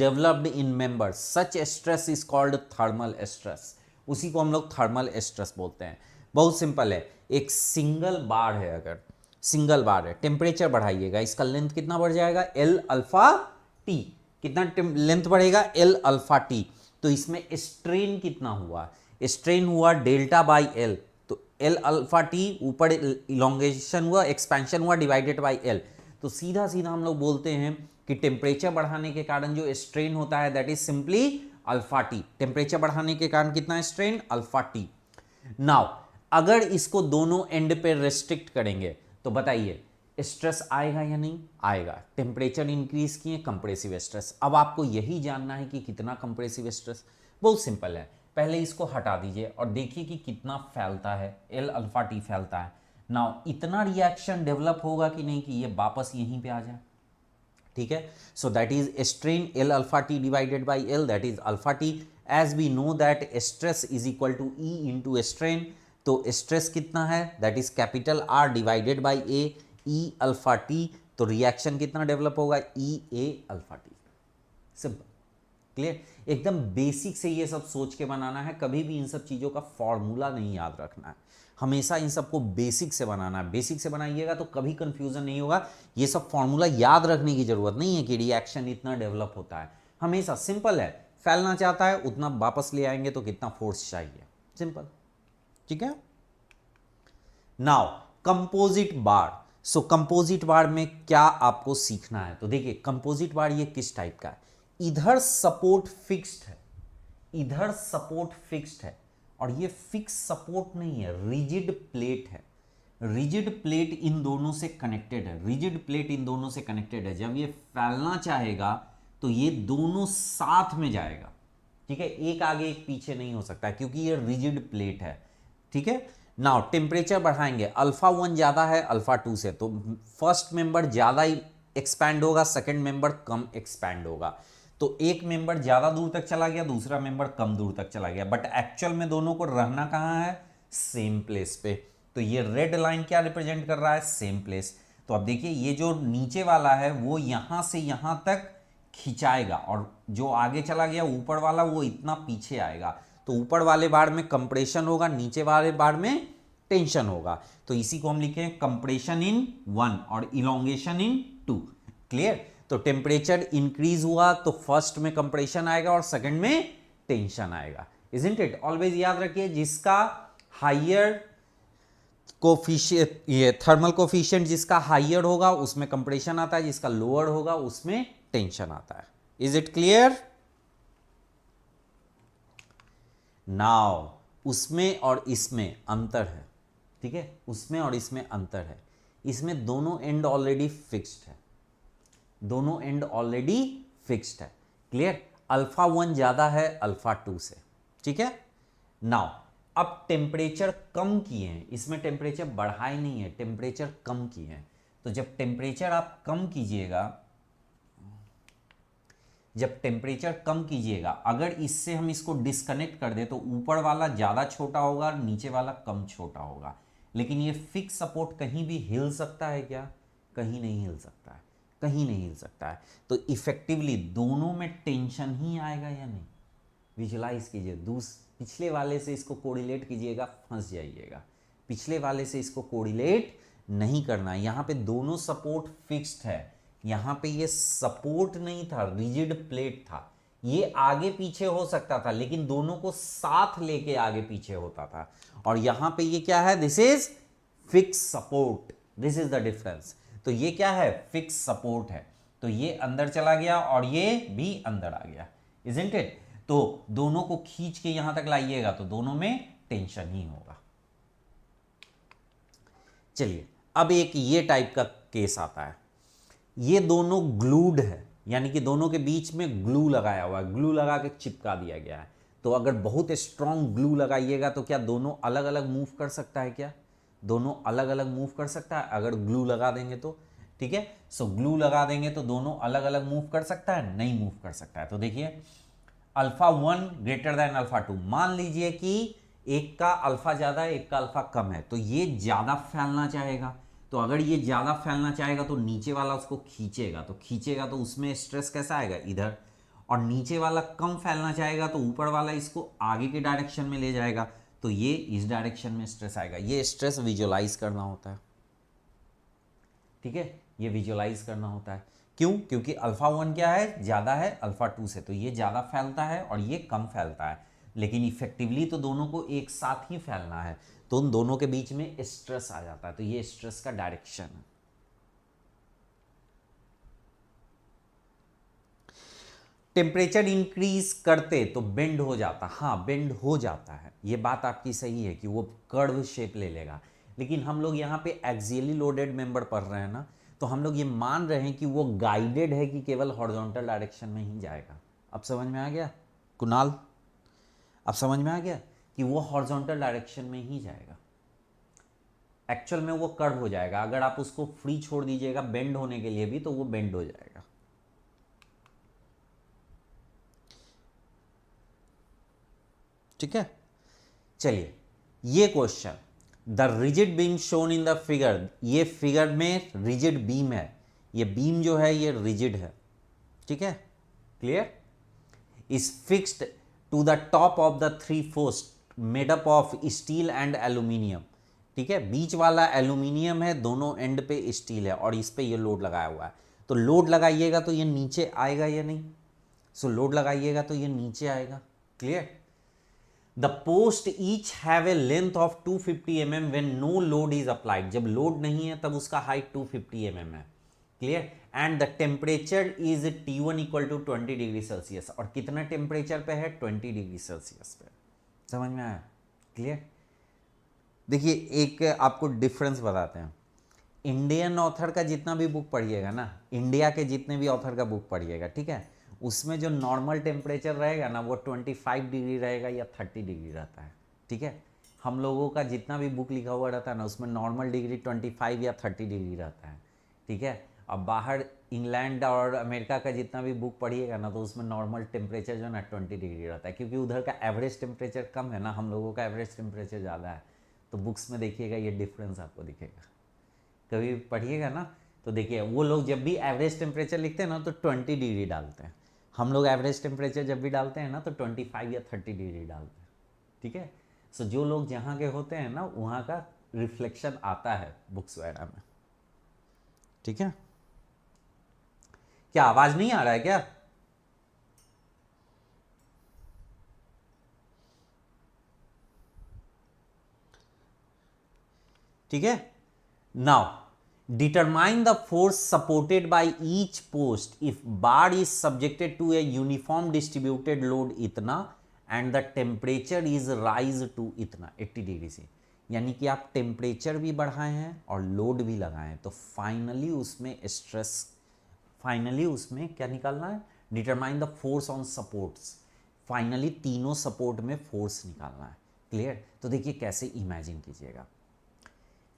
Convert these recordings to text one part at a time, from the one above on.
Developed in member such stress is called thermal stress, उसी को हम लोग थर्मल स्ट्रेस बोलते हैं। बहुत सिंपल है, एक सिंगल बार है, अगर सिंगल बार है, टेम्परेचर बढ़ाइएगा, इसका लेंथ कितना बढ़ जाएगा, एल अल्फा टी, कितना लेंथ बढ़ेगा, एल अल्फा टी। तो इसमें स्ट्रेन कितना हुआ, स्ट्रेन हुआ डेल्टा बाई एल, तो एल अल्फा टी, ऊपर इलोंगेशन हुआ, एक्सपेंशन हुआ, डिवाइडेड बाई एल। तो सीधा सीधा हम लोग बोलते हैं कि टेम्परेचर बढ़ाने के कारण जो स्ट्रेन होता है that is simply alpha T. Temperature बढ़ाने के कारण कितना स्ट्रेन, अल्फा टी। नाउ अगर इसको दोनों एंड पे रेस्ट्रिक्ट करेंगे तो बताइए स्ट्रेस आएगा या नहीं आएगा। टेम्परेचर इंक्रीज किए, कंप्रेसिव स्ट्रेस। अब आपको यही जानना है कि कितना कंप्रेसिव स्ट्रेस। बहुत सिंपल है, पहले इसको हटा दीजिए और देखिए कि कितना फैलता है, एल अल्फा टी फैलता है। नाउ इतना रिएक्शन डेवलप होगा कि नहीं कि ये वापस यहीं पे आ जाए, ठीक है। So that is strain L alpha T divided by L, that is alpha T. As we know that stress is equal to E into strain, तो स्ट्रेस कितना है, that is capital R divided by A, E alpha T. तो reaction कितना develop होगा, E A alpha T. Simple, clear, एकदम basic से ये सब सोच के बनाना है, कभी भी इन सब चीज़ों का फॉर्मूला नहीं याद रखना है, हमेशा इन सबको बेसिक से बनाना है। बेसिक से बनाइएगा तो कभी कंफ्यूजन नहीं होगा। ये सब फॉर्मूला याद रखने की जरूरत नहीं है कि रिएक्शन इतना डेवलप होता है, हमेशा सिंपल है, फैलना चाहता है उतना वापस ले आएंगे तो कितना फोर्स चाहिए, सिंपल, ठीक है। नाउ कंपोजिट बार। सो कंपोजिट बार में क्या आपको सीखना है, तो देखिए कंपोजिट बार ये किस टाइप का है, इधर सपोर्ट फिक्स्ड है, इधर सपोर्ट फिक्स्ड है, और ये फिक्स सपोर्ट नहीं है, रिजिड प्लेट है। रिजिड प्लेट इन दोनों से कनेक्टेड है, रिजिड प्लेट इन दोनों से कनेक्टेड है। जब ये फैलना चाहेगा तो ये दोनों साथ में जाएगा, ठीक है, एक आगे एक पीछे नहीं हो सकता क्योंकि ये रिजिड प्लेट है, ठीक है। नाउ टेम्परेचर बढ़ाएंगे, अल्फा 1 ज्यादा है अल्फा 2 से, तो फर्स्ट मेंबर ज्यादा ही एक्सपैंड होगा, सेकंड मेंबर कम एक्सपैंड होगा। तो एक मेंबर ज्यादा दूर तक चला गया, दूसरा मेंबर कम दूर तक चला गया, बट एक्चुअल में दोनों को रहना कहां है, सेम प्लेस पे। तो ये रेड लाइन क्या रिप्रेजेंट कर रहा है, सेम प्लेस। तो अब देखिए ये जो नीचे वाला है वो यहां से यहां तक खिंचाएगा, और जो आगे चला गया ऊपर वाला वो इतना पीछे आएगा। तो ऊपर वाले बार में कंप्रेशन होगा, नीचे वाले बार में टेंशन होगा। तो इसी को हम लिखें कंप्रेशन इन 1 और इलोंगेशन इन 2, क्लियर। तो टेम्परेचर इंक्रीज हुआ तो फर्स्ट में कंप्रेशन आएगा और सेकंड में टेंशन आएगा, इजंट इट। ऑलवेज याद रखिए जिसका हायर कोफिशिएंट, ये थर्मल कोफिशिएंट जिसका हायर होगा उसमें कंप्रेशन आता है, जिसका लोअर होगा उसमें टेंशन आता है। Is it clear. नाउ उसमें और इसमें अंतर है, ठीक है, उसमें और इसमें अंतर है। इसमें दोनों एंड ऑलरेडी फिक्स्ड है, दोनों एंड ऑलरेडी फिक्स्ड है, क्लियर। अल्फा 1 ज्यादा है अल्फा 2 से, ठीक है। नाउ अब टेम्परेचर कम किए हैं, इसमें टेम्परेचर बढ़ाए नहीं है, टेम्परेचर कम किए हैं। तो जब टेम्परेचर आप कम कीजिएगा, जब टेम्परेचर कम कीजिएगा, अगर इससे हम इसको डिस्कनेक्ट कर दे तो ऊपर वाला ज़्यादा छोटा होगा, नीचे वाला कम छोटा होगा। लेकिन ये फिक्स सपोर्ट कहीं भी हिल सकता है क्या, कहीं नहीं हिल सकता है, कहीं नहीं हिल सकता है। तो इफेक्टिवली दोनों में टेंशन ही आएगा या नहीं, विजुलाइज कीजिए। पिछले वाले से इसको कोरिलेट कीजिएगा, फंस जाइएगा। पिछले वाले से इसको कोरिलेट नहीं करना है। यहाँ पे दोनों सपोर्ट फिक्स्ड है, यहाँ पे ये सपोर्ट नहीं था, रिजिड प्लेट था। ये आगे पीछे हो सकता था लेकिन दोनों को साथ लेके आगे पीछे होता था। और यहाँ पे ये क्या है, this is fix support, this is the difference. तो ये क्या है, फिक्स सपोर्ट है। तो ये अंदर चला गया और ये भी अंदर आ गया, इजंट इट। तो दोनों को खींच के यहां तक लाइएगा तो दोनों में टेंशन ही होगा। चलिए अब एक ये टाइप का केस आता है, ये दोनों ग्लूड है, यानी कि दोनों के बीच में ग्लू लगाया हुआ है, ग्लू लगा के चिपका दिया गया है। तो अगर बहुत स्ट्रॉन्ग ग्लू लगाइएगा तो क्या दोनों अलग अलग मूव कर सकता है, क्या दोनों अलग अलग मूव कर सकता है अगर ग्लू लगा देंगे तो, ठीक है। सो ग्लू लगा देंगे तो दोनों अलग अलग मूव कर सकता है, नहीं मूव कर सकता है। तो देखिए अल्फा 1 ग्रेटर देन अल्फा 2, मान लीजिए कि एक का अल्फा ज्यादा है एक का अल्फा कम है, तो ये ज्यादा फैलना चाहेगा। तो अगर ये ज्यादा फैलना चाहेगा तो नीचे वाला उसको खींचेगा, तो खींचेगा तो उसमें स्ट्रेस कैसा आएगा, इधर। और नीचे वाला कम फैलना चाहेगा तो ऊपर वाला इसको आगे के डायरेक्शन में ले जाएगा, तो ये इस डायरेक्शन में स्ट्रेस आएगा। ये स्ट्रेस विजुअलाइज करना होता है, ठीक है, ये विजुअलाइज करना होता है। क्यों? क्योंकि अल्फा 1 क्या है, ज़्यादा है अल्फा 2 से, तो ये ज़्यादा फैलता है और ये कम फैलता है, लेकिन इफेक्टिवली तो दोनों को एक साथ ही फैलना है, तो उन दोनों के बीच में स्ट्रेस आ जाता है, तो ये स्ट्रेस का डायरेक्शन है। टेम्परेचर इंक्रीज करते तो बेंड हो जाता, हाँ बेंड हो जाता है, ये बात आपकी सही है कि वो कर्व शेप ले लेगा, लेकिन हम लोग यहाँ पे एक्सियली लोडेड मेंबर पढ़ रहे हैं ना, तो हम लोग ये मान रहे हैं कि वो गाइडेड है कि केवल हॉरिजॉन्टल डायरेक्शन में ही जाएगा। अब समझ में आ गया कुणाल? अब समझ में आ गया कि वो हॉरिजॉन्टल डायरेक्शन में ही जाएगा, एक्चुअल में वो कर्व हो जाएगा। अगर आप उसको फ्री छोड़ दीजिएगा बेंड होने के लिए भी, तो वो बेंड हो जाएगा। ठीक है, चलिए ये question, the rigid beam shown in the figure, ये फिगर में रिजिड बीम है, ये बीम जो है ये रिजिड है, ठीक है, clear, is fixed to the top of the 3 post made up of steel and aluminium, ठीक है, बीच वाला एल्यूमिनियम है, दोनों एंड पे स्टील है और इस पे ये लोड लगाया हुआ है, तो लोड लगाइएगा तो ये नीचे आएगा या नहीं, सो लोड लगाइएगा तो ये नीचे आएगा, clear. The post each have a length of 250 mm when no load is applied, जब लोड नहीं है तब उसका हाइट 250 mm है, clear, and the temperature is T1 equal to 20 degree Celsius, और कितना टेम्परेचर पे है, 20 डिग्री सेल्सियस पे, समझ में आया, क्लियर। देखिए एक आपको डिफरेंस बताते हैं, इंडियन ऑथर का जितना भी बुक पढ़िएगा ना, इंडिया के जितने भी ऑथर का बुक पढ़िएगा, ठीक है, उसमें जो नॉर्मल टेम्परेचर रहेगा ना वो 25 डिग्री रहेगा या 30 डिग्री रहता है, ठीक है। हम लोगों का जितना भी बुक लिखा हुआ रहता है ना उसमें नॉर्मल डिग्री 25 या 30 डिग्री रहता है, ठीक है। अब बाहर इंग्लैंड और अमेरिका का जितना भी बुक पढ़िएगा ना तो उसमें नॉर्मल टेम्परेचर जो है ना 20 डिग्री रहता है, क्योंकि उधर का एवरेज टेम्परेचर कम है ना, हम लोगों का एवरेज टेम्परेचर ज़्यादा है, तो बुक्स में देखिएगा ये डिफरेंस आपको दिखेगा, कभी पढ़िएगा ना तो देखिए वो लोग जब भी एवरेज टेम्परेचर लिखते हैं ना तो 20 डिग्री डालते हैं, हम लोग एवरेज टेम्परेचर जब भी डालते हैं ना तो 25 या 30 डिग्री डालते हैं, ठीक है। सो जो लोग जहाँ के होते हैं ना वहाँ का रिफ्लेक्शन आता है बुक्स वगैरह में, ठीक है। क्या आवाज नहीं आ रहा है क्या? ठीक है, now determine the force supported by each post if bar is subjected to a uniform distributed load इतना and the temperature is rise to इतना 80 डिग्री से, यानी कि आप टेम्परेचर भी बढ़ाए हैं और लोड भी लगाए हैं, तो फाइनली उसमें स्ट्रेस, फाइनली उसमें क्या निकालना है, determine the force on supports, finally तीनों सपोर्ट में फोर्स निकालना है, क्लियर। तो देखिए कैसे इमेजिन कीजिएगा,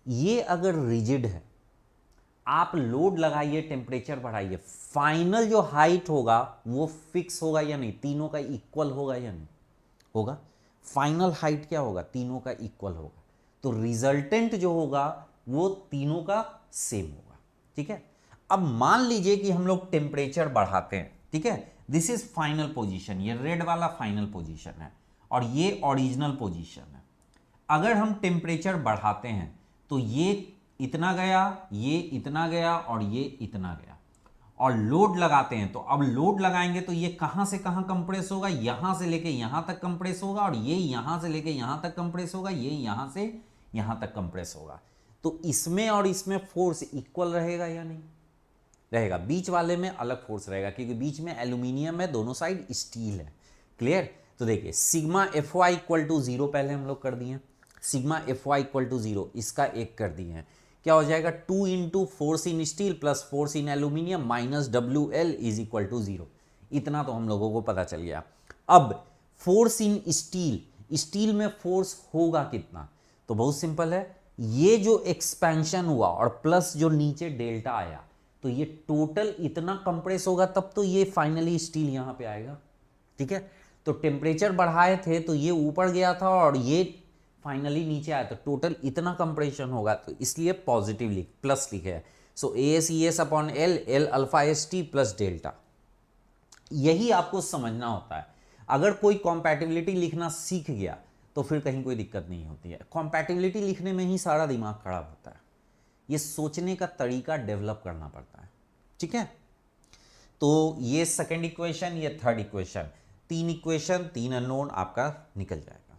ये अगर रिजिड है, आप लोड लगाइए टेम्परेचर बढ़ाइए, फाइनल जो हाइट होगा वो फिक्स होगा या नहीं, तीनों का इक्वल होगा या नहीं होगा, फाइनल हाइट क्या होगा, तीनों का इक्वल होगा, तो रिजल्टेंट जो होगा वो तीनों का सेम होगा, ठीक है। अब मान लीजिए कि हम लोग टेम्परेचर बढ़ाते हैं, ठीक है, दिस इज फाइनल पोजीशन, ये रेड वाला फाइनल पोजीशन है और ये ओरिजिनल पोजीशन है। अगर हम टेम्परेचर बढ़ाते हैं तो ये इतना गया, ये इतना गया और ये इतना गया, और लोड लगाते हैं तो अब लोड लगाएंगे तो ये कहां से कहां कंप्रेस होगा, यहां से लेके यहां तक कंप्रेस होगा, और ये यहां से लेके यहां तक कंप्रेस होगा, ये यहां से यहां तक कंप्रेस होगा, तो इसमें और इसमें फोर्स इक्वल रहेगा या नहीं रहेगा, बीच वाले में अलग फोर्स रहेगा क्योंकि बीच में एल्यूमिनियम है, दोनों साइड स्टील है, क्लियर। तो देखिए sigma F Y equal to 0 पहले हम लोग कर दिए, sigma F Y equal to 0 इसका एक कर दिए हैं, क्या हो जाएगा 2 into force in steel plus force in aluminium minus WL is equal to 0, इतना तो हम लोगों को पता चल गया। अब फोर्स इन स्टील, स्टील में फोर्स होगा कितना, तो बहुत सिंपल है, ये जो एक्सपेंशन हुआ और प्लस जो नीचे डेल्टा आया तो ये टोटल इतना कंप्रेस होगा, तब तो ये फाइनली स्टील यहां पे आएगा, ठीक है। तो टेम्परेचर बढ़ाए थे तो ये ऊपर गया था और ये फाइनली नीचे आया, तो टोटल इतना कंप्रेशन होगा, तो इसलिए पॉजिटिव प्लस लिखे है, सो AS ES upon L, L alpha ST plus delta, यही आपको समझना होता है। अगर कोई कॉम्पैटिबिलिटी लिखना सीख गया तो फिर कहीं कोई दिक्कत नहीं होती है। कॉम्पैटिबिलिटी लिखने में ही सारा दिमाग खराब होता है। ये सोचने का तरीका डेवलप करना पड़ता है, ठीक है। तो ये सेकंड इक्वेशन, ये थर्ड इक्वेशन, तीन इक्वेशन, तीन अननोन आपका निकल जाएगा,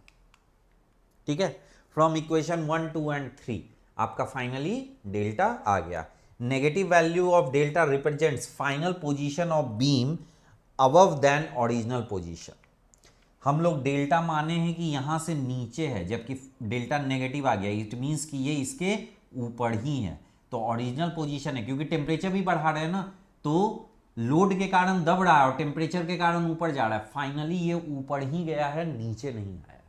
ठीक है। फ्रॉम इक्वेशन 1, 2 एंड 3 आपका फाइनली डेल्टा आ गया। Negative value of delta represents final position of beam above then original position. हम लोग डेल्टा माने हैं कि यहां से नीचे है, जबकि डेल्टा नेगेटिव आ गया, इट मीन्स कि ये इसके ऊपर ही है, तो ओरिजिनल पोजीशन है। क्योंकि टेम्परेचर भी बढ़ा रहे हैं ना, तो लोड के कारण दब रहा है और टेम्परेचर के कारण ऊपर जा रहा है। फाइनली ये ऊपर ही गया है, नीचे नहीं आया।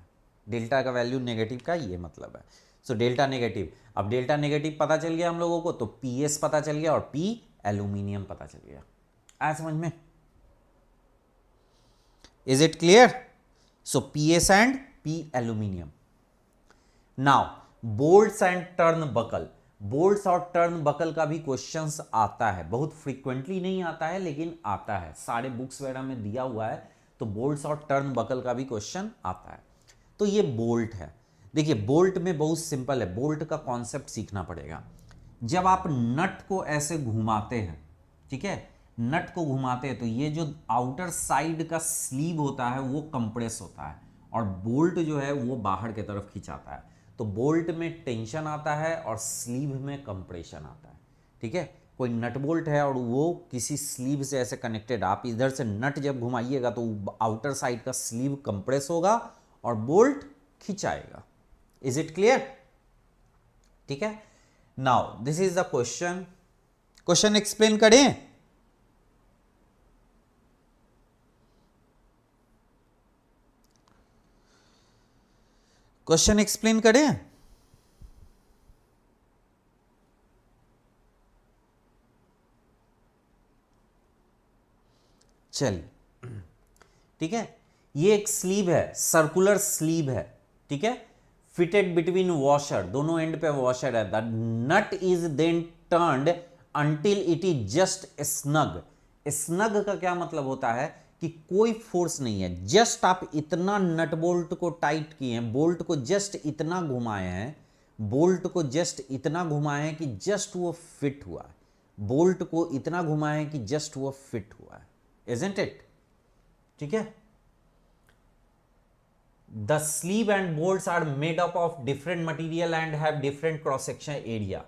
डेल्टा का वैल्यू नेगेटिव का ये मतलब है। So delta negative. अब डेल्टा नेगेटिव पता चल गया हम लोगों को, तो पीएस पता चल गया और पी एल्यूमिनियम पता चल गया। आया समझ में? Is it clear? So PS and P aluminium. Now bolts and turn buckle. Bolts और टर्न बकल का भी क्वेश्चंस आता है, बहुत फ्रीक्वेंटली नहीं आता है लेकिन आता है, सारे बुक्स वगैरह में दिया हुआ है। तो बोल्ट्स और टर्न बकल का भी क्वेश्चन आता है। तो ये बोल्ट है। देखिए बोल्ट में बहुत सिंपल है, बोल्ट का कॉन्सेप्ट सीखना पड़ेगा। जब आप नट को ऐसे घुमाते हैं, ठीक है, नट को घुमाते हैं, तो ये जो आउटर साइड का स्लीव होता है वो कंप्रेस होता है और बोल्ट जो है वो बाहर की तरफ खिंचाता है। तो बोल्ट में टेंशन आता है और स्लीव में कंप्रेशन आता है, ठीक है। कोई नट बोल्ट है और वो किसी स्लीव से ऐसे कनेक्टेड, आप इधर से नट जब घुमाइएगा तो आउटर साइड का स्लीव कंप्रेस होगा और बोल्ट खिंचाएगा। Is it clear? ठीक है। Now this is the question. Question explain करें? क्वेश्चन एक्सप्लेन करें? चलिए, ठीक है। ये एक स्लीव है, सर्कुलर स्लीव है, ठीक है, फिटेड बिटवीन वॉशर, दोनों एंड पे वॉशर है। The nut is then turned until it is just snug. Snug का क्या मतलब होता है कि कोई फोर्स नहीं है, जस्ट आप इतना नट बोल्ट को टाइट किए हैं, बोल्ट को जस्ट इतना घुमाए हैं, बोल्ट को जस्ट इतना घुमाए हैं कि जस्ट वो फिट हुआ है, बोल्ट को इतना घुमाए हैं कि जस्ट वो फिट हुआ है। Isn't it? ठीक है। The sleeve and bolts are made up of different material and have different cross section area.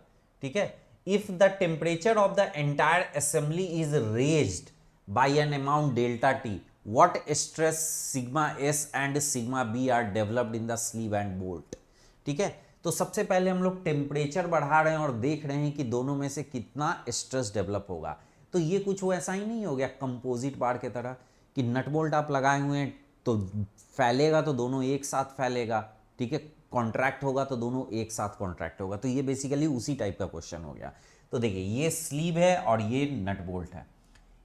ठीक है। If the temperature of the entire assembly is raised by an amount delta T, what stress sigma S and sigma B are developed in the sleeve and bolt? ठीक है। तो सबसे पहले हम लोग temperature बढ़ा रहे हैं और देख रहे हैं कि दोनों में से कितना स्ट्रेस डेवलप होगा। तो ये कुछ वो ऐसा ही नहीं हो गया कंपोजिट बार के तरह कि नट बोल्ट आप लगाए हुए हैं तो फैलेगा तो दोनों एक साथ फैलेगा, ठीक है, कॉन्ट्रैक्ट होगा तो दोनों एक साथ कॉन्ट्रैक्ट होगा। तो ये बेसिकली उसी टाइप का क्वेश्चन हो गया। तो देखिए ये स्लीव है और ये नट बोल्ट है,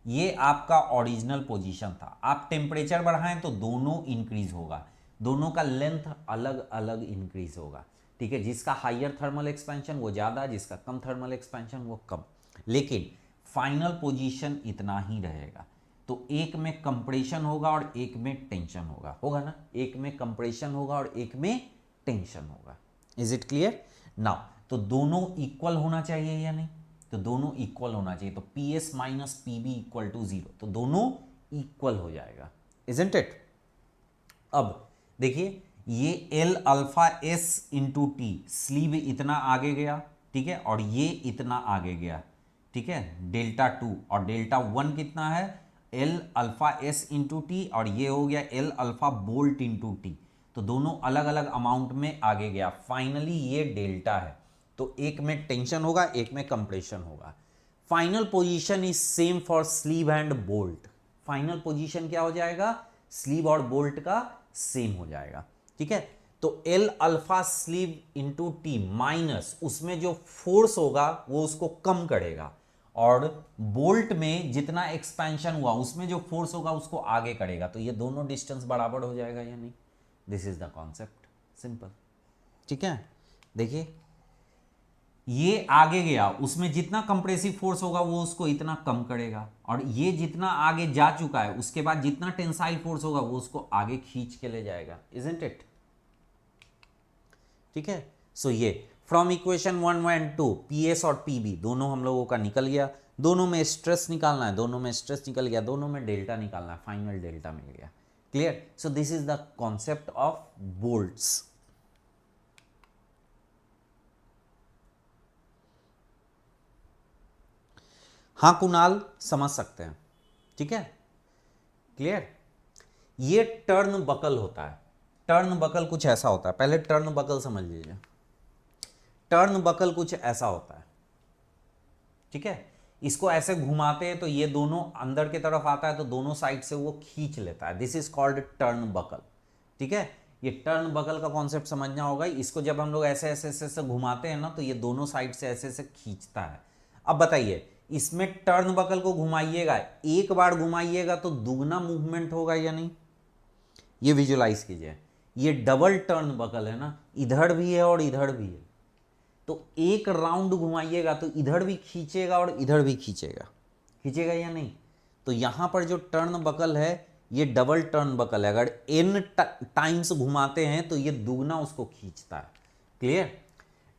ये आपका ओरिजिनल पोजीशन था। आप टेम्परेचर बढ़ाएं तो दोनों इंक्रीज होगा, दोनों का लेंथ अलग अलग इंक्रीज होगा, ठीक है। जिसका हायर थर्मल एक्सपेंशन वो ज़्यादा, जिसका कम थर्मल एक्सपेंशन वो कम, लेकिन फाइनल पोजीशन इतना ही रहेगा। तो एक में कंप्रेशन होगा और एक में टेंशन होगा, होगा ना, एक में कंप्रेशन होगा और एक में टेंशन होगा। Is it clear? नाउ तो दोनों इक्वल होना चाहिए या नहीं? तो दोनों इक्वल होना चाहिए। तो P S minus P B equal to 0, तो दोनों इक्वल हो जाएगा। Isn't it? अब देखिए ये L alpha S into T, sleeve इतना आगे गया, ठीक है, और ये इतना आगे गया, ठीक है, डेल्टा 2 और डेल्टा 1 कितना है, L alpha S into T, और ये हो गया L alpha bolt into T. तो दोनों अलग अलग अमाउंट में आगे गया। फाइनली ये डेल्टा है, तो एक में टेंशन होगा एक में कंप्रेशन होगा। Final position is same for sleeve and bolt. Final position क्या हो जाएगा? स्लीव और बोल्ट का सेम हो जाएगा, ठीक है। तो L alpha sleeve into T minus उसमें जो फोर्स होगा वो उसको कम करेगा, और बोल्ट में जितना एक्सपेंशन हुआ उसमें जो फोर्स होगा उसको आगे करेगा। तो ये दोनों डिस्टेंस बराबर हो जाएगा या नहीं? This is the concept, simple, ठीक है। देखिए ये आगे गया, उसमें जितना कंप्रेसिव फोर्स होगा वो उसको इतना कम करेगा, और ये जितना आगे जा चुका है उसके बाद जितना टेंसाइल फोर्स होगा वो उसको आगे खींच के ले जाएगा, इजंट इट? ठीक है, सो ये फ्रॉम इक्वेशन 1 एंड 2 पीएस और पीबी दोनों हम लोगों का निकल गया, दोनों में स्ट्रेस निकालना है, दोनों में स्ट्रेस निकल गया, दोनों में डेल्टा निकालना है, फाइनल डेल्टा मिल गया। Clear? So this is the concept of bolts. हाँ कुणाल, समझ सकते हैं, ठीक है, क्लियर? ये टर्न बकल होता है, टर्न बकल कुछ ऐसा होता है, पहले टर्न बकल समझ लीजिए। टर्न बकल कुछ ऐसा होता है, ठीक है, इसको ऐसे घुमाते हैं तो ये दोनों अंदर की तरफ आता है तो दोनों साइड से वो खींच लेता है, this is called turn buckle. ठीक है, ये टर्न बकल का कॉन्सेप्ट समझना होगा। इसको जब हम लोग ऐसे ऐसे ऐसे ऐसे घुमाते हैं ना तो ये दोनों साइड से ऐसे ऐसे खींचता है। अब बताइए, इसमें टर्न बकल को घुमाइएगा, एक बार घुमाइएगा तो दुगना मूवमेंट होगा या नहीं? ये विजुलाइज कीजिए, ये डबल टर्न बकल है ना, इधर भी है और इधर भी है, तो एक राउंड घुमाइएगा तो इधर भी खींचेगा और इधर भी खींचेगा, खींचेगा या नहीं? तो यहां पर जो टर्न बकल है ये डबल टर्न बकल है, अगर n टाइम्स घुमाते हैं तो ये दुगना उसको खींचता है। Clear?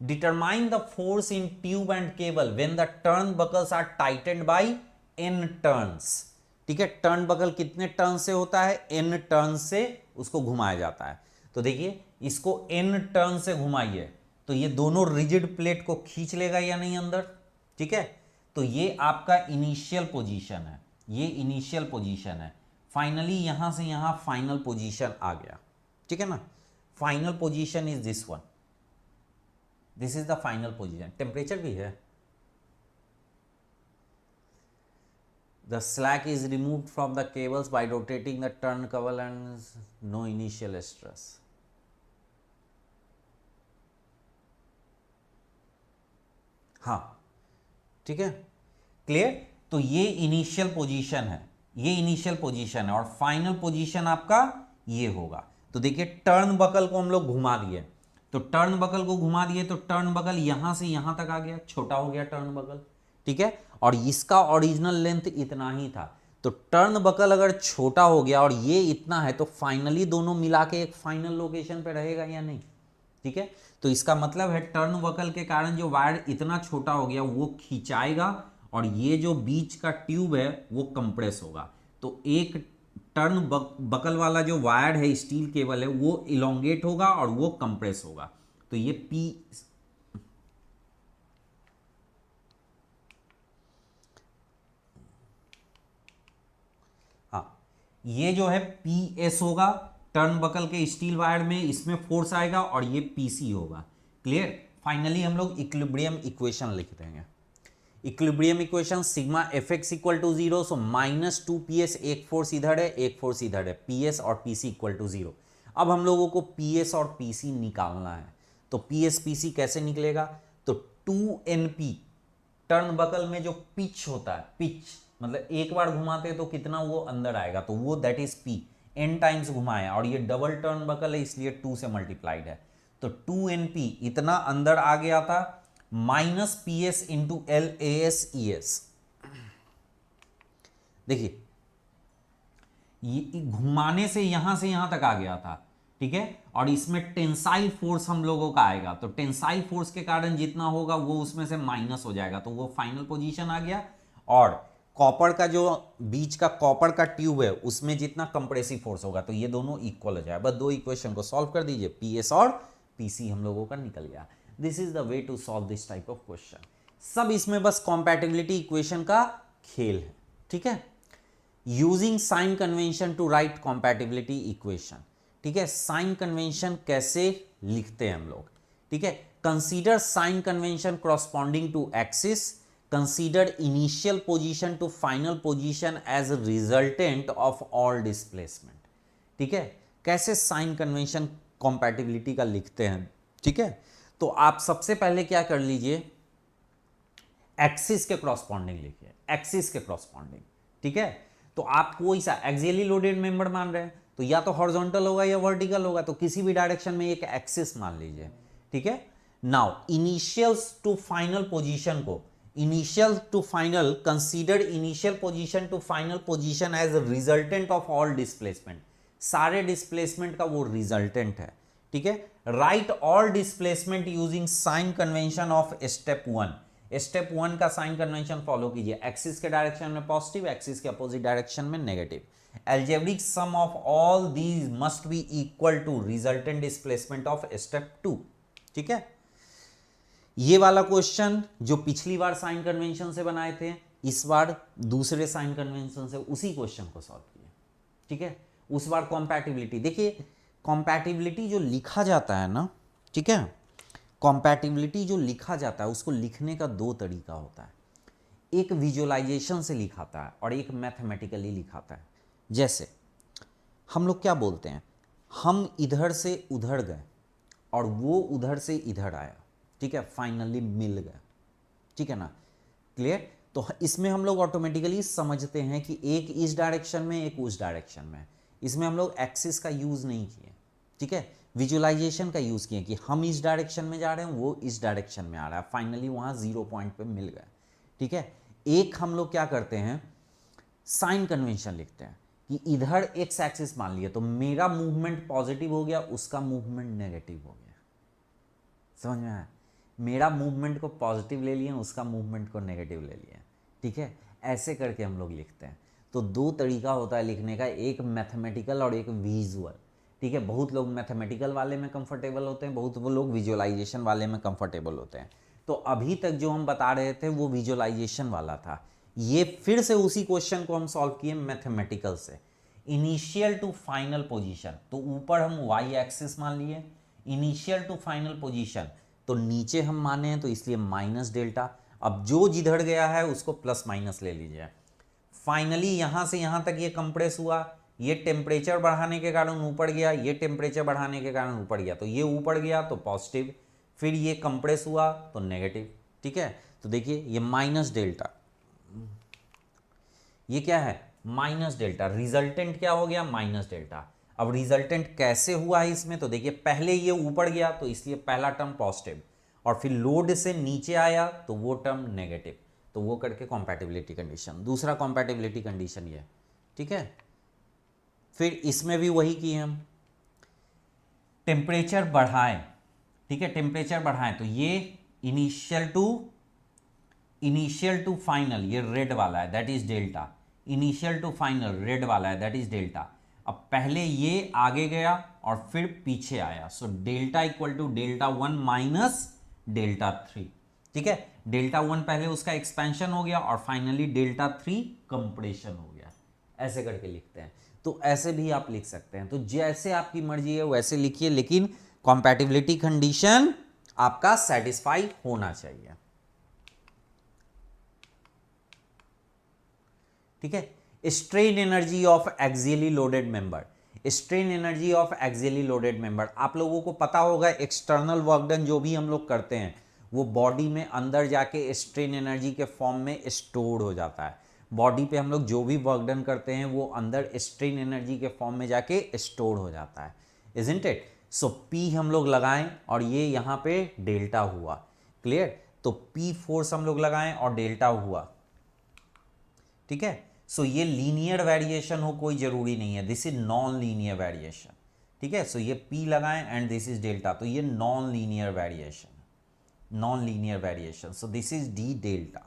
Determine the force in tube and cable when the turn buckles are tightened by n turns. ठीक है, टर्न बकल कितने टर्न से होता है? n टर्न से उसको घुमाया जाता है। तो देखिए, इसको n टर्न से घुमाइए तो ये दोनों रिजिड प्लेट को खींच लेगा या नहीं अंदर? ठीक है, तो ये आपका इनिशियल पोजीशन है, ये इनिशियल पोजीशन है। फाइनली यहां से यहां फाइनल पोजीशन आ गया, ठीक है ना? Final position is this one, this is the final position. Temperature भी है। The slack is removed from the cables by rotating the turn cowl and no initial stress. हाँ, ठीक है, क्लियर? तो ये इनिशियल पोजीशन है, ये इनिशियल पोजीशन है, और फाइनल पोजीशन आपका ये होगा। तो देखिए, टर्न बकल को हम लोग घुमा दिए, तो टर्न बकल को घुमा दिए तो टर्न बकल यहां से यहां तक आ गया, छोटा हो गया टर्न बकल, ठीक है, और इसका ओरिजिनल लेंथ इतना ही था। तो टर्न बकल अगर छोटा हो गया और ये इतना है तो फाइनली दोनों मिला के एक फाइनल लोकेशन पे रहेगा या नहीं? ठीक है, तो इसका मतलब है टर्न बकल के कारण जो वायर इतना छोटा हो गया वो खिंचाएगा, और ये जो बीच का ट्यूब है वो कंप्रेस होगा। तो एक टर्न बकल वाला जो वायर है, स्टील केबल है, वो इलोंगेट होगा और वो कंप्रेस होगा। तो ये पी, ये जो है PS होगा टर्न बकल के स्टील वायर में, इसमें फोर्स आएगा, और ये PC होगा। क्लियर? फाइनली हम लोग इक्विलिब्रियम इक्वेशन लिख देंगे। Equilibrium equation sigma Fx equal to 0, so -2PS, एक फोर्स इधर है एक फोर्स इधर है, PS और PC इक्वल टू 0। अब हम लोगों को PS और PC निकालना है, तो PS PC कैसे निकलेगा? तो 2NP, टर्न बकल में जो पिच होता है, पिच मतलब एक बार घुमाते तो कितना वो अंदर आएगा, तो वो that is P, n times घुमाया, और ये डबल टर्न बकल है इसलिए 2 से मल्टीप्लाइड है, तो 2NP इतना अंदर आ गया था, -PS इंटू LAS-ES। देखिए, ये घुमाने से यहां तक आ गया था, ठीक है, और इसमें टेंसाइल फोर्स हम लोगों का आएगा, तो टेंसाइल फोर्स के कारण जितना होगा वो उसमें से माइनस हो जाएगा, तो वो फाइनल पोजीशन आ गया। और कॉपर का जो बीच का कॉपर का ट्यूब है उसमें जितना कंप्रेसिव फोर्स होगा, तो ये दोनों इक्वल हो जाए। बस दो इक्वेशन को सॉल्व कर दीजिए, PS और PC हम लोगों का निकल गया। This is the way to solve this type of question. सब इसमें बस कॉम्पैटिबिलिटी इक्वेशन का खेल है, ठीक है। Using sign convention to write compatibility equation, ठीक है। साइन कन्वेंशन कैसे लिखते हैं हम लोग, ठीक है। Consider sign convention corresponding to axis, consider initial position to final position as a resultant of all displacement, ठीक है। कैसे साइन कन्वेंशन कॉम्पैटिबिलिटी का लिखते हैं, ठीक है। तो आप सबसे पहले क्या कर लीजिए, एक्सिस के क्रॉसपॉन्डिंग लिखिए, एक्सिस के क्रॉसपॉन्डिंग, ठीक है। तो आप कोई सा एक्सियली लोडेड मेंबर मान रहे हैं तो या तो हॉरिजॉन्टल होगा या वर्टिकल होगा, तो किसी भी डायरेक्शन में एक एक्सिस मान लीजिए, ठीक है। Now initials to final position को, initial to final, consider initial position to final position as resultant of all displacement, सारे डिस्प्लेसमेंट का वो रिजल्टेंट है, ठीक है। Write all displacement using sign convention of step 1, step 1 का साइन कन्वेंशन फॉलो कीजिए, axis के डायरेक्शन में पॉजिटिव, एक्सिस के अपोजिट डायरेक्शन में negative. Algebraic sum of all these must be equal to resultant displacement of step 2, ठीक है। ये वाला क्वेश्चन जो पिछली बार साइन कन्वेंशन से बनाए थे, इस बार दूसरे साइन कन्वेंशन से उसी क्वेश्चन को सॉल्व किए, ठीक है। उस बार कॉम्पैटिबिलिटी, देखिए कॉम्पैटिबिलिटी जो लिखा जाता है ना, ठीक है, कॉम्पैटिबिलिटी जो लिखा जाता है उसको लिखने का दो तरीका होता है, एक विजुअलाइजेशन से लिखाता है और एक मैथमेटिकली लिखाता है। जैसे हम लोग क्या बोलते हैं, हम इधर से उधर गए और वो उधर से इधर आया, ठीक है, फाइनली मिल गया, ठीक है ना, क्लियर। तो इसमें हम लोग ऑटोमेटिकली समझते हैं कि एक इस डायरेक्शन में एक उस डायरेक्शन में, इसमें हम लोग एक्सिस का यूज़ नहीं किए, ठीक है, विजुअलाइजेशन का यूज़ किए कि हम इस डायरेक्शन में जा रहे हैं, वो इस डायरेक्शन में आ रहा है, फाइनली वहाँ 0 पॉइंट पे मिल गया, ठीक है। एक हम लोग क्या करते हैं, साइन कन्वेंशन लिखते हैं कि इधर एक्स एक्सिस मान लिया तो मेरा मूवमेंट पॉजिटिव हो गया, उसका मूवमेंट नेगेटिव हो गया, समझ में आया, मेरा मूवमेंट को पॉजिटिव ले लिया, उसका मूवमेंट को नेगेटिव ले लिया, ठीक है। ऐसे करके हम लोग लिखते हैं। तो दो तरीका होता है लिखने का, एक मैथमेटिकल और एक विजुअल, ठीक है। बहुत लोग मैथमेटिकल वाले में कंफर्टेबल होते हैं, बहुत वो लोग विजुअलाइजेशन वाले में कंफर्टेबल होते हैं। तो अभी तक जो हम बता रहे थे वो विजुअलाइजेशन वाला था, ये फिर से उसी क्वेश्चन को हम सॉल्व किए मैथमेटिकल से। इनिशियल टू फाइनल पोजीशन, तो ऊपर हम वाई एक्सिस मान लिए, इनिशियल टू फाइनल पोजीशन तो नीचे हम माने हैं तो इसलिए माइनस डेल्टा, अब जो जिधर गया है उसको प्लस माइनस ले लीजिए। फाइनली यहाँ से यहाँ तक ये कंप्रेस हुआ, ये टेम्परेचर बढ़ाने के कारण ऊपर गया, ये टेम्परेचर बढ़ाने के कारण ऊपर गया, तो ये ऊपर गया तो पॉजिटिव, फिर ये कंप्रेस हुआ तो नेगेटिव, ठीक है। तो देखिए ये माइनस डेल्टा, ये क्या है माइनस डेल्टा, रिजल्टेंट क्या हो गया माइनस डेल्टा। अब रिजल्टेंट कैसे हुआ है इसमें, तो देखिए पहले ये ऊपर गया तो इसलिए पहला टर्म पॉजिटिव, और फिर लोड से नीचे आया तो वो टर्म नेगेटिव, तो वो करके कॉम्पैटिबिलिटी कंडीशन, दूसरा कॉम्पैटिबिलिटी कंडीशन ये, ठीक है। फिर इसमें भी वही किए हम, टेम्परेचर बढ़ाएं, ठीक है, टेम्परेचर बढ़ाएं तो ये इनिशियल टू फाइनल, ये रेड वाला है that is delta, initial to final red वाला है दैट इज डेल्टा। अब पहले ये आगे गया और फिर पीछे आया, so delta equal to delta 1 minus delta 3, ठीक है। डेल्टा 1 पहले उसका एक्सपेंशन हो गया और फाइनली डेल्टा 3 कंप्रेशन हो गया, ऐसे करके लिखते हैं। तो ऐसे भी आप लिख सकते हैं, तो जैसे आपकी मर्जी है वैसे लिखिए, लेकिन कॉम्पैटिबिलिटी कंडीशन आपका सेटिस्फाई होना चाहिए, ठीक है। Strain energy of axially loaded member, strain energy of axially loaded member, आप लोगों को पता होगा एक्सटर्नल वर्क डन जो भी हम लोग करते हैं वो बॉडी में अंदर जाके स्ट्रेन एनर्जी के फॉर्म में स्टोर हो जाता है। बॉडी पे हम लोग जो भी वर्क डन करते हैं वो अंदर स्ट्रेन एनर्जी के फॉर्म में जाके स्टोर हो जाता है, इजंट इट। सो P हम लोग लगाएं और ये यहाँ पे डेल्टा हुआ, क्लियर। तो P फोर्स हम लोग लगाएं और डेल्टा हुआ, ठीक है। सो ये लीनियर वेरिएशन हो कोई जरूरी नहीं है, this is non linear variation, ठीक है। सो ये P लगाएं एंड दिस इज डेल्टा, तो ये non linear variation, non linear variation, so this is D delta,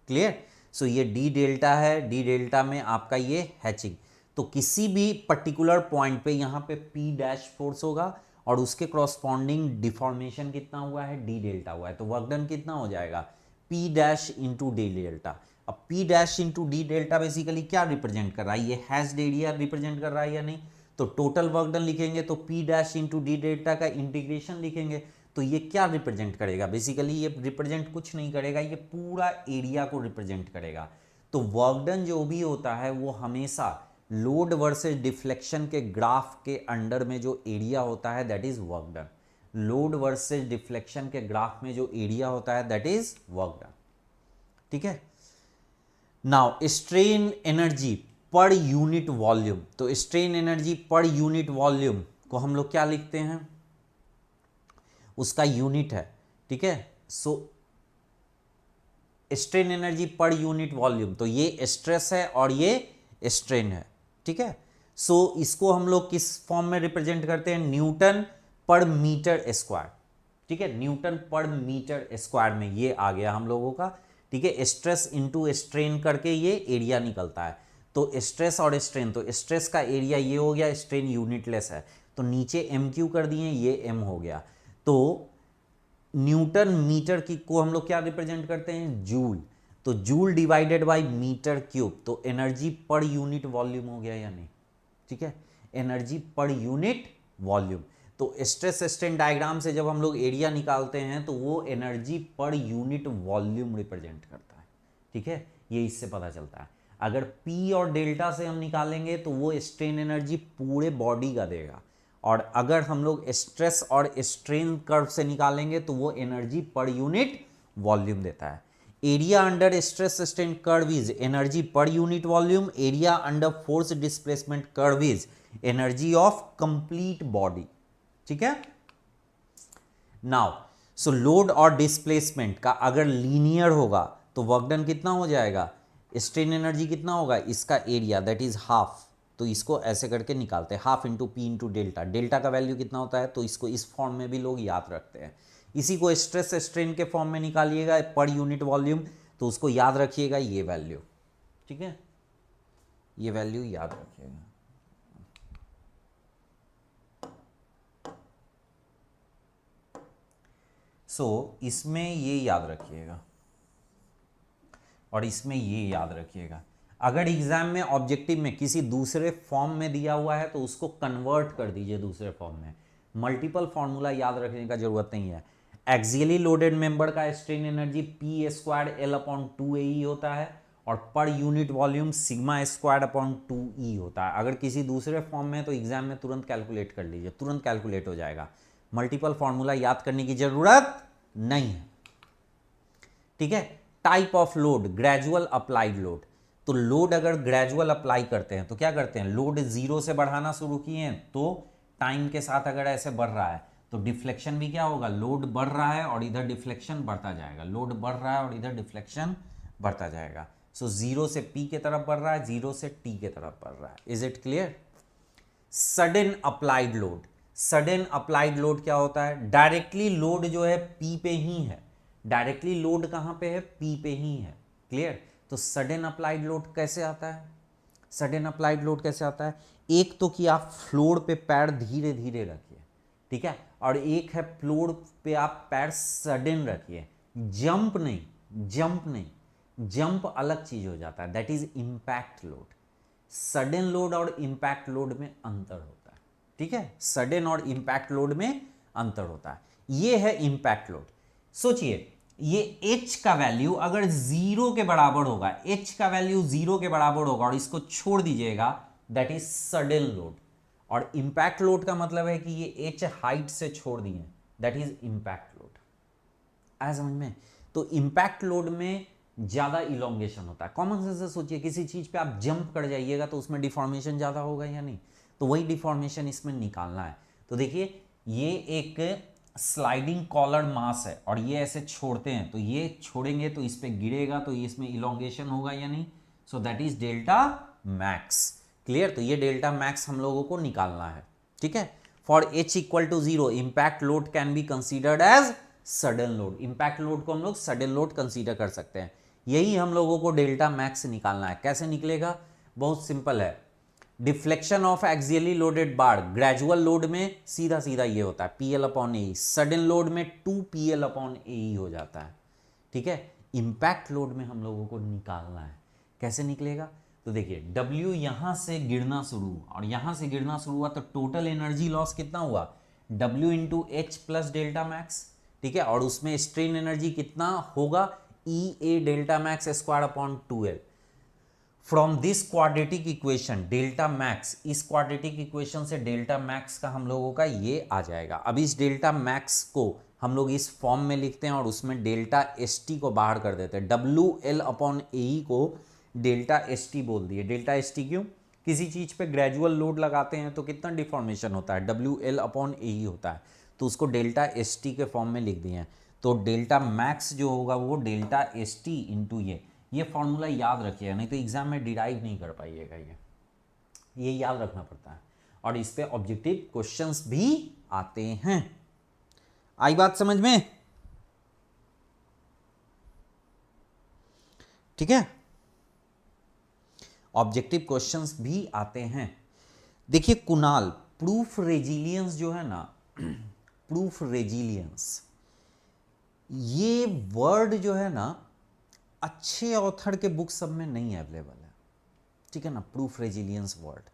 clear. So ये डी डेल्टा है, डी डेल्टा में आपका ये हैचिंग, तो किसी भी पर्टिकुलर पॉइंट पे यहाँ पे P डैश फोर्स होगा और उसके क्रॉसपॉन्डिंग डिफॉर्मेशन कितना हुआ है डी डेल्टा हुआ है, तो वर्क डन कितना हो जाएगा P dash into D delta. अब P dash into D delta basically क्या रिप्रेजेंट कर रहा है, ये हैश एरिया रिप्रेजेंट कर रहा है या नहीं, तो टोटल वर्क डन लिखेंगे तो P dash into D delta का इंटीग्रेशन लिखेंगे, तो ये क्या रिप्रेजेंट करेगा, बेसिकली ये रिप्रेजेंट कुछ नहीं करेगा, ये पूरा एरिया को रिप्रेजेंट करेगा। तो वर्क डन जो भी होता है वो हमेशा लोड वर्सेस डिफ्लेक्शन के ग्राफ के अंडर में जो एरिया होता है that is work done, load versus deflection के ग्राफ में जो एरिया होता है दैट इज वर्क डन, ठीक है। Now strain energy per unit volume, तो strain energy per unit volume को हम लोग क्या लिखते हैं, उसका यूनिट है, ठीक है। So strain energy per unit volume, तो ये स्ट्रेस है और ये स्ट्रेन है, ठीक है। सो इसको हम लोग किस फॉर्म में रिप्रेजेंट करते हैं, न्यूटन पर मीटर स्क्वायर, ठीक है, न्यूटन पर मीटर स्क्वायर में ये आ गया हम लोगों का, ठीक है। स्ट्रेस इंटू स्ट्रेन करके ये एरिया निकलता है, तो स्ट्रेस और स्ट्रेन, तो स्ट्रेस का एरिया ये हो गया, स्ट्रेन यूनिटलेस है तो नीचे एम क्यू कर दिए, ये एम हो गया। तो न्यूटन मीटर की को हम लोग क्या रिप्रेजेंट करते हैं, जूल, तो joule divided by metre cube, तो एनर्जी पर यूनिट वॉल्यूम हो गया या नहीं, ठीक है, एनर्जी पर यूनिट वॉल्यूम। तो स्ट्रेस स्ट्रेन डायग्राम से जब हम लोग एरिया निकालते हैं तो वो energy per unit volume represent करता है, ठीक है, ये इससे पता चलता है। अगर P और डेल्टा से हम निकालेंगे तो वो स्ट्रेन एनर्जी पूरे बॉडी का देगा, और अगर हम लोग स्ट्रेस और स्ट्रेन कर्व से निकालेंगे तो वो एनर्जी पर यूनिट वॉल्यूम देता है। Area under stress strain curve is energy per unit volume, area under force displacement curve is energy of complete body, ठीक है। नाउ सो लोड और डिस्प्लेसमेंट का अगर लीनियर होगा तो वर्क डन कितना हो जाएगा, स्ट्रेन एनर्जी कितना होगा, इसका एरिया दैट इज हाफ, तो इसको ऐसे करके निकालते हैं, half into P into delta, delta का वैल्यू कितना होता है, तो इसको इस फॉर्म में भी लोग याद रखते हैं। इसी को स्ट्रेस स्ट्रेन के फॉर्म में निकालिएगा पर यूनिट वॉल्यूम, तो उसको याद रखिएगा ये वैल्यू, ठीक है, ये वैल्यू याद रखिएगा। सो इसमें ये याद रखिएगा और इसमें ये याद रखिएगा। अगर एग्जाम में ऑब्जेक्टिव में किसी दूसरे फॉर्म में दिया हुआ है तो उसको कन्वर्ट कर दीजिए दूसरे फॉर्म में, मल्टीपल फॉर्मूला याद रखने का जरूरत नहीं है। एक्सियली लोडेड मेंबर का strain energy P square L upon 2 होता है और पर unit volume sigma square upon 2 होता है। अगर किसी दूसरे फॉर्म में तो एग्जाम में तुरंत कैलकुलेट कर लीजिए, तुरंत कैलकुलेट हो जाएगा, मल्टीपल फॉर्मूला याद करने की जरूरत नहीं है, ठीक है। Type of load, gradual applied load, तो लोड अगर ग्रेजुअल अप्लाई करते हैं तो क्या करते हैं, लोड 0 से बढ़ाना शुरू किए तो टाइम के साथ अगर ऐसे बढ़ रहा है तो डिफ्लेक्शन भी क्या होगा, लोड बढ़ रहा है और इधर डिफ्लेक्शन बढ़ता जाएगा, लोड बढ़ रहा है और इधर डिफ्लेक्शन बढ़ता जाएगा। सो 0 से P के तरफ बढ़ रहा है, 0 से T के तरफ बढ़ रहा है। Is it clear. Sudden applied load, sudden applied load क्या होता है, डायरेक्टली लोड जो है P पे ही है, डायरेक्टली लोड कहां पे है, P पे ही है, क्लियर। तो सडन अप्लाइड लोड कैसे आता है, सडन अप्लाइड लोड कैसे आता है, एक तो कि आप फ्लोर पे पैर धीरे धीरे रखिए, ठीक है, और एक है फ्लोर पे आप पैर सडन रखिए, जंप नहीं, जंप नहीं, जंप अलग चीज हो जाता है, that is impact load. Sudden load और इंपैक्ट लोड में अंतर होता है, ठीक है, सडन और इंपैक्ट लोड में अंतर होता है। ये है इंपैक्ट लोड। सोचिए ये h का वैल्यू अगर 0 के बराबर होगा, h का वैल्यू 0 के बराबर होगा और इसको छोड़ दीजिएगा, दैट इज सडन लोड। और इंपैक्ट लोड का मतलब है कि ये h हाइट से छोड़ दिए, दैट इज इंपैक्ट लोड। आया समझ में। तो इंपैक्ट लोड में ज्यादा इलोंगेशन होता है। कॉमन सेंस से सोचिए किसी चीज पे आप जंप कर जाइएगा तो उसमें डिफॉर्मेशन ज्यादा होगा या नहीं, तो वही डिफॉर्मेशन इसमें निकालना है। तो देखिए ये एक स्लाइडिंग कॉलर मास है और ये ऐसे छोड़ते हैं, तो ये छोड़ेंगे तो इस पे गिरेगा, तो इसमें इलोंगेशन होगा या नहीं, सो that is delta max, clear. तो ये डेल्टा मैक्स हम लोगों को निकालना है, ठीक है। For h equal to 0 impact load can be considered as sudden load, impact load को हम लोग सडन लोड कंसीडर कर सकते हैं। यही हम लोगों को डेल्टा मैक्स निकालना है। कैसे निकलेगा, बहुत सिंपल है, deflection of axially loaded bar, gradual load में सीधा सीधा ये होता है PL अपॉन ए, सडन लोड में 2PL अपॉन ए हो जाता है, ठीक है। इंपैक्ट लोड में हम लोगों को निकालना है, कैसे निकलेगा, तो देखिए W यहां से गिरना शुरू हुआ और यहां से गिरना शुरू हुआ, तो टोटल एनर्जी लॉस कितना हुआ, W into H plus delta max, ठीक है। और उसमें स्ट्रेन एनर्जी कितना होगा, EA delta max square upon 2L। From this quadratic equation delta max, इस क्वाड्रेटिक इक्वेशन से डेल्टा मैक्स का हम लोगों का ये आ जाएगा। अब इस डेल्टा मैक्स को हम लोग इस फॉर्म में लिखते हैं और उसमें डेल्टा ST को बाहर कर देते हैं, WL अपॉन AE को डेल्टा ST बोल दिए। डेल्टा ST क्यों, किसी चीज पे ग्रेजुअल लोड लगाते हैं तो कितना डिफॉर्मेशन होता है, WL अपॉन AE होता है, तो उसको डेल्टा ST के फॉर्म में लिख दिए हैं। तो डेल्टा मैक्स जो होगा वो डेल्टा एस टी इंटू ये फॉर्मूला याद रखिएगा, नहीं तो एग्जाम में डिराइव नहीं कर पाइएगा। ये याद रखना पड़ता है, और इस पे ऑब्जेक्टिव क्वेश्चंस भी आते हैं। आई बात समझ में? ठीक है, ऑब्जेक्टिव क्वेश्चंस भी आते हैं। देखिए कुणाल, प्रूफ रेजिलियंस जो है ना, प्रूफ रेजिलियंस, ये वर्ड जो है ना अच्छे ऑथर के बुक सब में नहीं अवेलेबल है। ठीक है ना, प्रूफ रेजिलियंस वर्ड।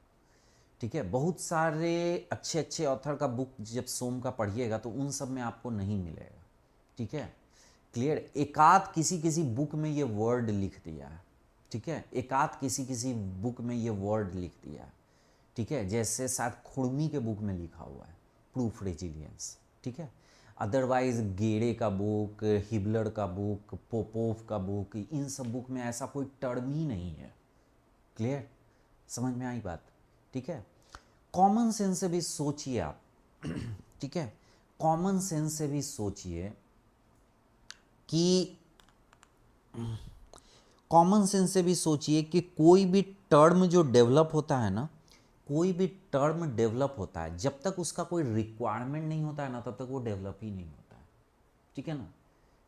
ठीक है, बहुत सारे अच्छे अच्छे ऑथर का बुक जब सोम का पढ़िएगा तो उन सब में आपको नहीं मिलेगा। ठीक है, क्लियर। एकाध किसी किसी बुक में ये वर्ड लिख दिया है। ठीक है, एकाध किसी किसी बुक में ये वर्ड लिख दिया है। ठीक है, जैसे शायद खुरमी के बुक में लिखा हुआ है प्रूफ रेजिलियंस। ठीक है, अदरवाइज गेड़े का बुक, हिबलर का बुक, पोपोव का बुक, इन सब बुक में ऐसा कोई टर्म ही नहीं है। क्लियर, समझ में आई बात? ठीक है, कॉमन सेंस से भी सोचिए आप। ठीक है, कॉमन सेंस से भी सोचिए कि कॉमन सेंस से भी सोचिए कि कोई भी टर्म जो डेवलप होता है ना, कोई भी टर्म डेवलप होता है, जब तक उसका कोई रिक्वायरमेंट नहीं होता है ना, तब तक वो डेवलप ही नहीं होता है। ठीक है ना,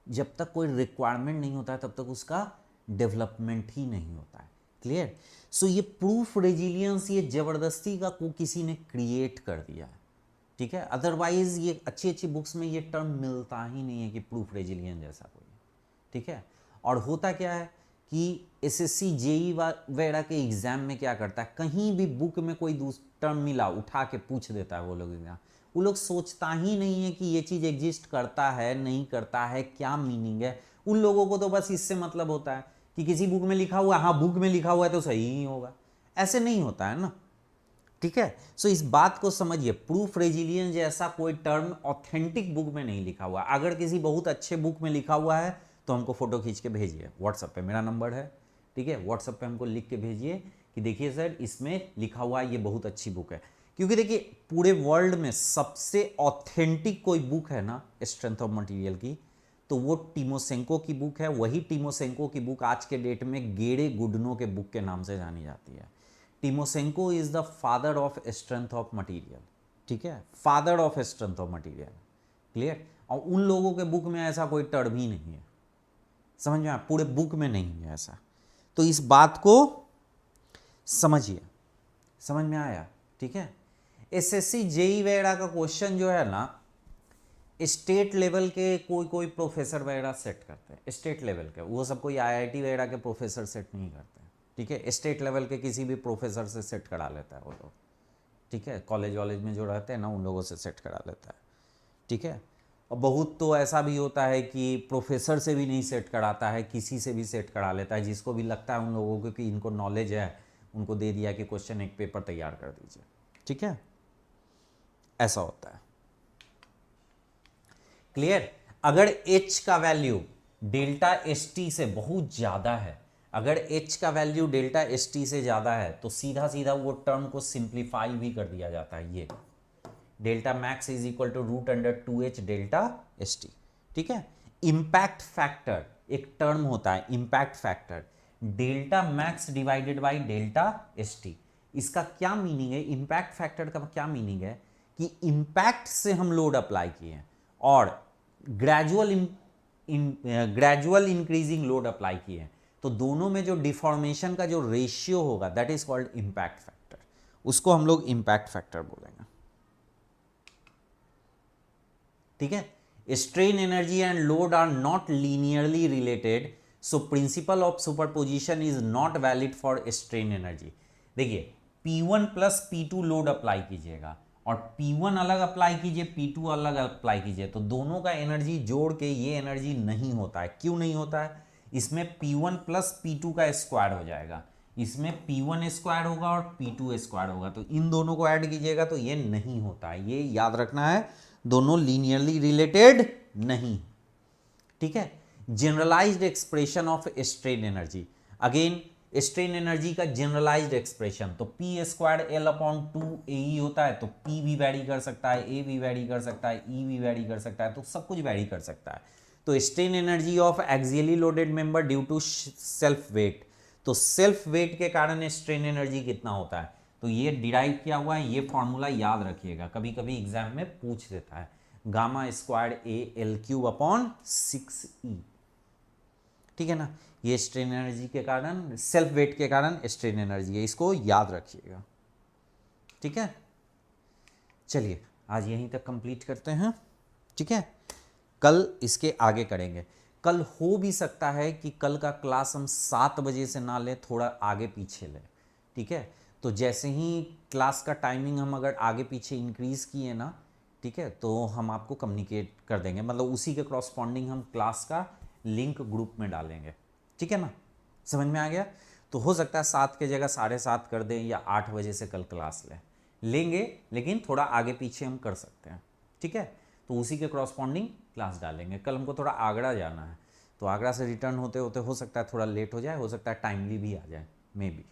जब तक कोई रिक्वायरमेंट नहीं होता है तब तक उसका डेवलपमेंट ही नहीं होता है। क्लियर। सो ये प्रूफ रेजिलियंस ये ज़बरदस्ती का को किसी ने क्रिएट कर दिया है। ठीक है, अदरवाइज ये अच्छी अच्छी बुक्स में ये टर्म मिलता ही नहीं है कि प्रूफ रेजिलियंस जैसा कोई। ठीक है, और होता क्या है कि एसएससी जेई वगैरह के एग्जाम में क्या करता है, कहीं भी बुक में कोई टर्म मिला उठा के पूछ देता है। वो लोग सोचता ही नहीं है कि ये चीज़ एग्जिस्ट करता है नहीं करता है, क्या मीनिंग है। उन लोगों को तो बस इससे मतलब होता है कि किसी बुक में लिखा हुआ, हाँ बुक में लिखा हुआ है तो सही ही होगा। ऐसे नहीं होता है ना। ठीक है, सो इस बात को समझिए, प्रूफ रेजिलियंस जैसा कोई टर्म ऑथेंटिक बुक में नहीं लिखा हुआ। अगर किसी बहुत अच्छे बुक में लिखा हुआ है तो हमको फोटो खींच के भेजिए, व्हाट्सएप पे मेरा नंबर है। ठीक है, व्हाट्सएप पे हमको लिख के भेजिए कि देखिए सर इसमें लिखा हुआ है, ये बहुत अच्छी बुक है। क्योंकि देखिए पूरे वर्ल्ड में सबसे ऑथेंटिक कोई बुक है ना स्ट्रेंथ ऑफ मटेरियल की, तो वो टीमोसेंको की बुक है। वही टीमोसेंको की बुक आज के डेट में गेड़े गुडनो के बुक के नाम से जानी जाती है। Timoshenko is the father of strength of material. ठीक है, father of strength of material. Clear. और उन लोगों के बुक में ऐसा कोई टर्म ही नहीं है, समझ में आया? पूरे बुक में नहीं है ऐसा। तो इस बात को समझिए, समझ में आया? ठीक है, एसएससी जेई वगैरह का क्वेश्चन जो है ना, स्टेट लेवल के कोई कोई प्रोफेसर वगैरह सेट करते हैं। स्टेट लेवल के, वो सब कोई आईआईटी वगैरह के प्रोफेसर सेट नहीं करते। ठीक है, स्टेट लेवल के किसी भी प्रोफेसर से सेट करा लेता है वो लोग। ठीक है, कॉलेज वॉलेज में जो रहते हैं ना उन लोगों से सेट करा लेता है। ठीक है, और बहुत तो ऐसा भी होता है कि प्रोफेसर से भी नहीं सेट कराता है, किसी से भी सेट करा लेता है, जिसको भी लगता है उन लोगों को कि इनको नॉलेज है, उनको दे दिया कि क्वेश्चन एक पेपर तैयार कर दीजिए। ठीक है, ऐसा होता है। क्लियर। अगर h का वैल्यू डेल्टा एस टी से बहुत ज़्यादा है, अगर h का वैल्यू डेल्टा एस टी से ज़्यादा है तो सीधा सीधा वो टर्म को सिंप्लीफाई भी कर दिया जाता है। ये delta max is equal to √2h delta S T. ठीक है, इम्पैक्ट फैक्टर एक टर्म होता है, impact factor delta max divided by delta S T. इसका क्या मीनिंग है? इम्पैक्ट फैक्टर का क्या मीनिंग है कि इम्पैक्ट से हम लोड अप्लाई किए हैं और ग्रेजुअल इंक्रीजिंग लोड अप्लाई किए हैं, तो दोनों में जो डिफॉर्मेशन का जो रेशियो होगा that is called impact factor. उसको हम लोग इम्पैक्ट फैक्टर बोलेंगे। ठीक है, strain energy and load are not linearly related, so principle of superposition is not valid for strain energy. देखिए P1 plus P2 load apply कीजिएगा और P1 अलग अप्लाई कीजिए, P2 अलग अप्लाई कीजिए, तो दोनों का एनर्जी जोड़ के ये एनर्जी नहीं होता है। क्यों नहीं होता है? इसमें P1 प्लस P2 का स्क्वायर हो जाएगा, इसमें P1 स्क्वायर होगा और P2 स्क्वायर होगा, तो इन दोनों को ऐड कीजिएगा तो ये नहीं होता है। ये याद रखना है, दोनों लीनियरली रिलेटेड नहीं। ठीक है, generalized expression of strain energy, again strain energy का जनरलाइज्ड एक्सप्रेशन, तो P स्क्वायर L/2AE होता है, तो P भी वैरी कर सकता है, A भी वैरी कर सकता है, E भी वैरी कर सकता है, तो सब कुछ वैरी कर सकता है। तो strain energy of axially loaded member due to self weight, तो सेल्फ वेट के कारण स्ट्रेन एनर्जी कितना होता है, तो ये डिराइव किया हुआ है, ये फॉर्मूला याद रखिएगा, कभी कभी एग्जाम में पूछ देता है, gamma square A L cube upon 6E, ठीक है ना। ये स्ट्रेन एनर्जी के कारण, सेल्फ वेट के कारण स्ट्रेन एनर्जी है, इसको याद रखिएगा, ठीक है। चलिए आज यहीं तक कंप्लीट करते हैं, ठीक है, कल इसके आगे करेंगे। कल हो भी सकता है कि कल का क्लास हम 7 बजे से ना लें, थोड़ा आगे पीछे लें, ठीक है। तो जैसे ही क्लास का टाइमिंग हम अगर आगे पीछे इंक्रीज़ किए ना, ठीक है, तो हम आपको कम्युनिकेट कर देंगे, मतलब उसी के करस्पॉन्डिंग हम क्लास का लिंक ग्रुप में डालेंगे, ठीक है ना, समझ में आ गया। तो हो सकता है 7 के जगह 7:30 कर दें या 8 बजे से कल क्लास लेंगे, लेकिन थोड़ा आगे पीछे हम कर सकते हैं, ठीक है। तो उसी के करस्पॉन्डिंग क्लास डालेंगे। कल हमको थोड़ा आगरा जाना है, तो आगरा से रिटर्न होते होते हो सकता है थोड़ा लेट हो जाए, हो सकता है टाइमली भी आ जाए, मे बी,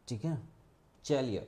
ठीक है। चलिए।